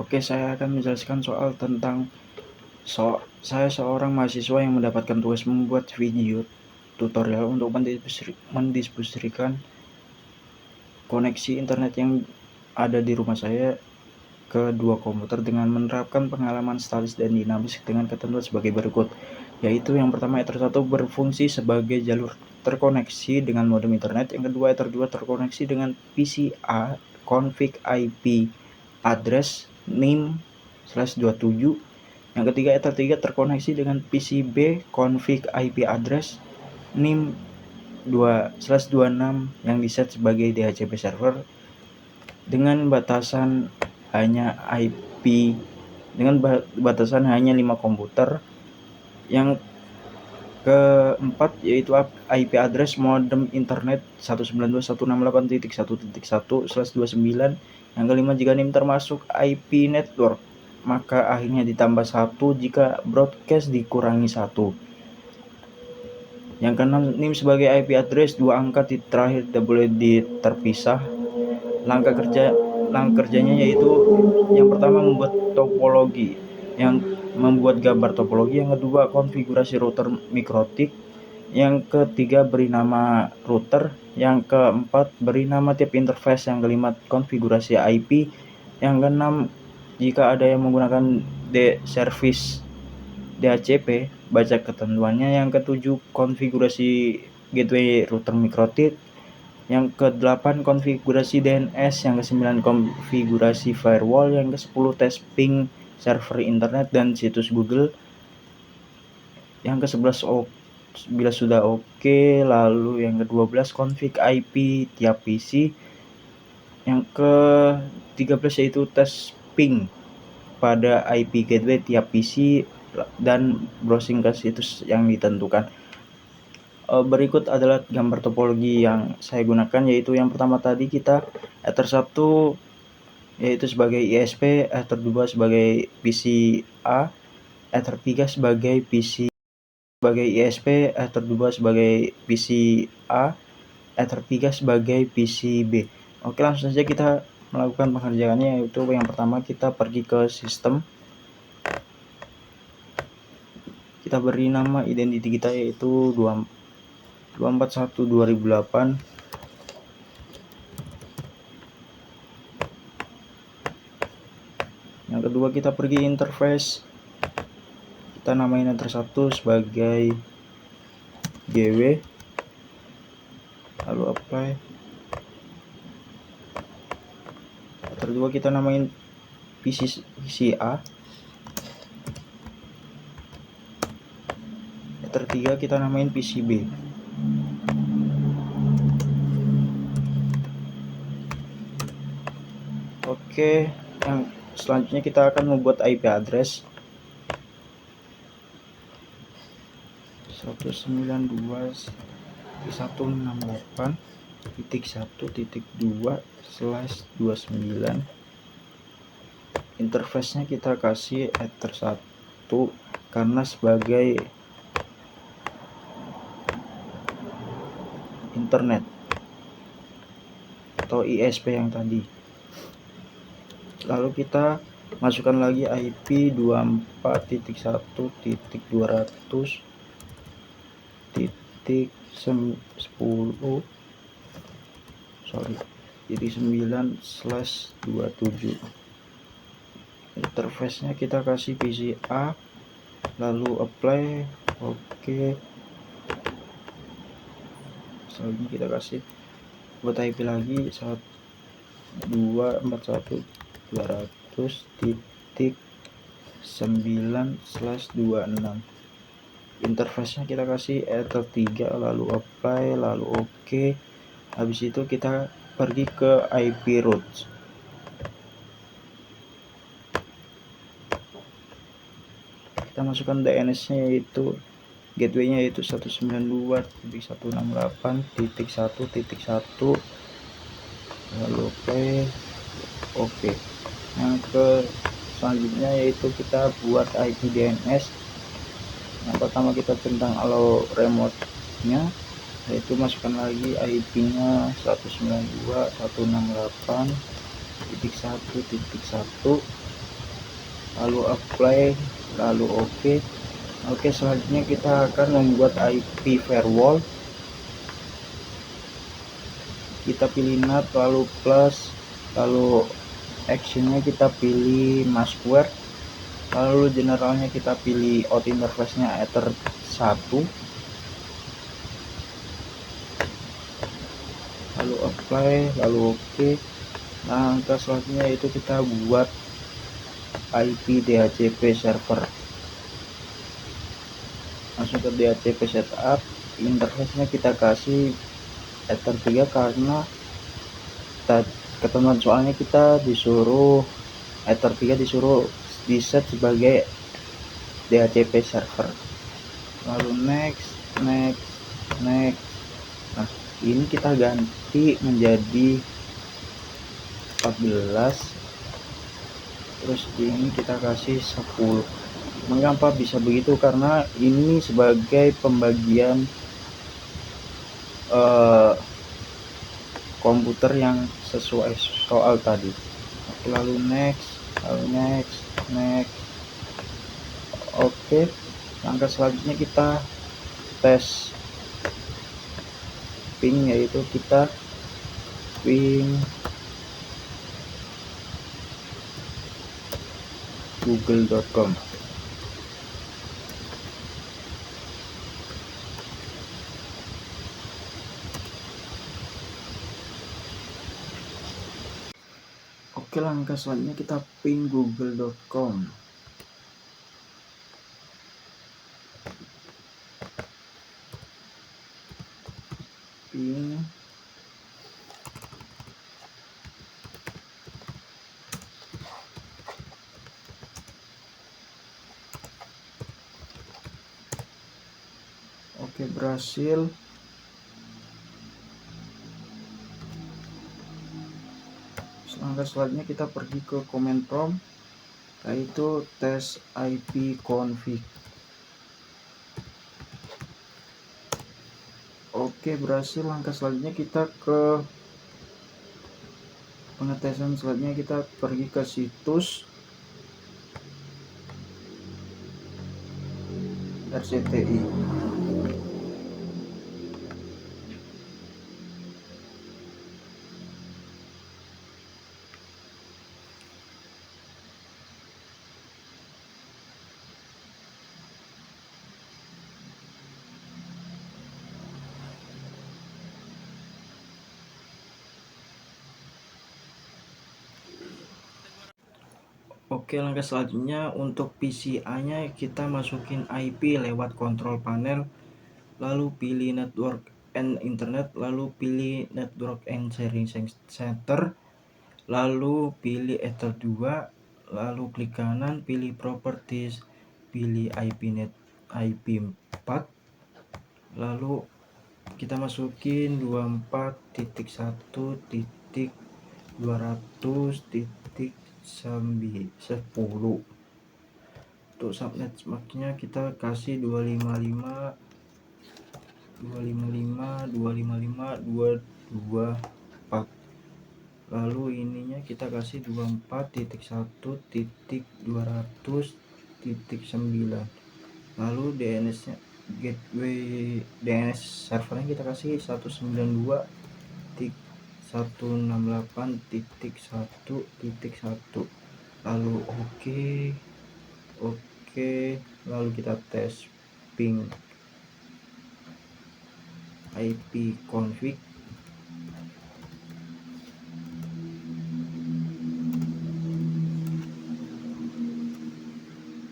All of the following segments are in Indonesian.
Oke, saya akan menjelaskan soal tentang saya seorang mahasiswa yang mendapatkan tugas membuat video tutorial untuk mendistribusikan koneksi internet yang ada di rumah saya ke dua komputer dengan menerapkan pengalaman statis dan dinamis dengan ketentuan sebagai berikut, yaitu yang pertama, Ether 1 berfungsi sebagai jalur terkoneksi dengan modem internet. Yang kedua, Ether 2 terkoneksi dengan PCA config IP address NIM/27. Yang ketiga, Ether 3 terkoneksi dengan PCB config IP address NIM/26 yang diset sebagai DHCP server dengan batasan hanya 5 komputer. Yang keempat yaitu IP address modem internet 192.168.1.1/29. Yang kelima, jika NIM termasuk IP network, maka akhirnya ditambah 1 jika broadcast dikurangi 1. Yang keenam, NIM sebagai IP address 2 angka terakhir tidak boleh terpisah. Langkah kerjanya yaitu yang pertama, membuat topologi, yang membuat gambar topologi. Yang kedua, konfigurasi router mikrotik. Yang ketiga, beri nama router. Yang keempat, beri nama tipe interface. Yang kelima, konfigurasi IP. Yang keenam, jika ada yang menggunakan service DHCP, baca ketentuannya. Yang ketujuh, konfigurasi gateway router mikrotik. Yang ke-8, konfigurasi DNS. Yang ke-9, konfigurasi firewall. Yang ke-10, tes ping server internet dan situs Google. Yang ke-11, bila sudah oke, lalu yang ke-12, config IP tiap PC. Yang ke-13 yaitu tes ping pada IP gateway tiap PC dan browsing ke situs yang ditentukan. Berikut adalah gambar topologi yang saya gunakan, yaitu yang pertama tadi kita Ether 1 yaitu sebagai ISP, Ether 2 sebagai PCA, Ether 3 sebagai PC sebagai ISP, Ether 2 sebagai PCA, Ether 3 sebagai PCB. Oke, langsung saja kita melakukan pengerjaannya, yaitu yang pertama kita pergi ke sistem. Kita beri nama identity kita yaitu 241/2008. Yang kedua, kita pergi interface. Kita namain Ether 1 sebagai GW, lalu apply. Ether 2 kita namain PCA. Ether 3 kita namain PCB. Oke, yang selanjutnya kita akan membuat IP address 192.168.1.2/29. Interface-nya kita kasih Ether 1 karena sebagai internet atau ISP yang tadi. Lalu kita masukkan lagi IP 24.10.9/27. Interface-nya kita kasih PCA, lalu apply. Oke, selanjutnya kita kasih buat IP lagi 192.100.9/26. Interface-nya kita kasih Ether 3, lalu apply, lalu oke. Habis itu kita pergi ke IP routes. Kita masukkan DNS-nya yaitu gateway-nya yaitu 192.168.1.1, lalu oke. Yang selanjutnya yaitu kita buat IP DNS. Yang pertama kita centang allow remote-nya, yaitu masukkan lagi IP-nya 192.168.1.1. lalu apply, lalu oke. Selanjutnya kita akan membuat IP firewall. Kita pilih NAT, lalu plus, lalu actionnya kita pilih maskware, lalu generalnya kita pilih out interface-nya ether 1, lalu apply, lalu oke. Nah, langkah selanjutnya itu kita buat IP DHCP server. Langsung ke DHCP setup, interface-nya kita kasih ether 3 karena ketemuan soalnya kita disuruh ether 3 disuruh di set sebagai DHCP server. Lalu next. Nah, ini kita ganti menjadi 14, terus ini kita kasih 10. Mengapa bisa begitu? Karena ini sebagai pembagian komputer yang sesuai soal tadi. Lalu next. Oke, langkah selanjutnya kita tes ping, yaitu kita ping google.com. Oke, langkah selanjutnya kita ping google.com. Ping oke, berhasil. Langkah selanjutnya kita pergi ke command prompt, yaitu tes IP config. Oke, berhasil. Langkah selanjutnya kita ke pengetesan selanjutnya, kita pergi ke situs RCTI. Oke, langkah selanjutnya untuk PCI-nya kita masukin IP lewat kontrol panel, lalu pilih network and internet, lalu pilih network and sharing center, lalu pilih ether 2, lalu klik kanan, pilih properties, pilih IPnet IP 4, lalu kita masukin 24.1.200.10. Untuk subnet max-nya kita kasih 255.254. Lalu ininya kita kasih 24.1.200.9. lalu DNS-nya, gateway DNS servernya kita kasih 192.168.1.1. lalu oke, lalu kita tes ping IP config.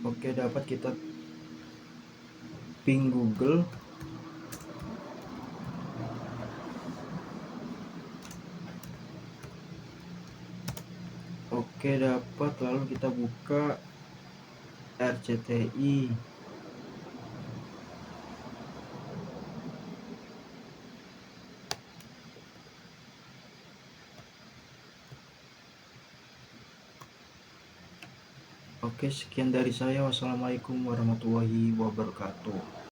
Oke, dapat kita ping Google. Oke, dapat. Lalu kita buka RCTI. Oke, sekian dari saya. Wassalamualaikum warahmatullahi wabarakatuh.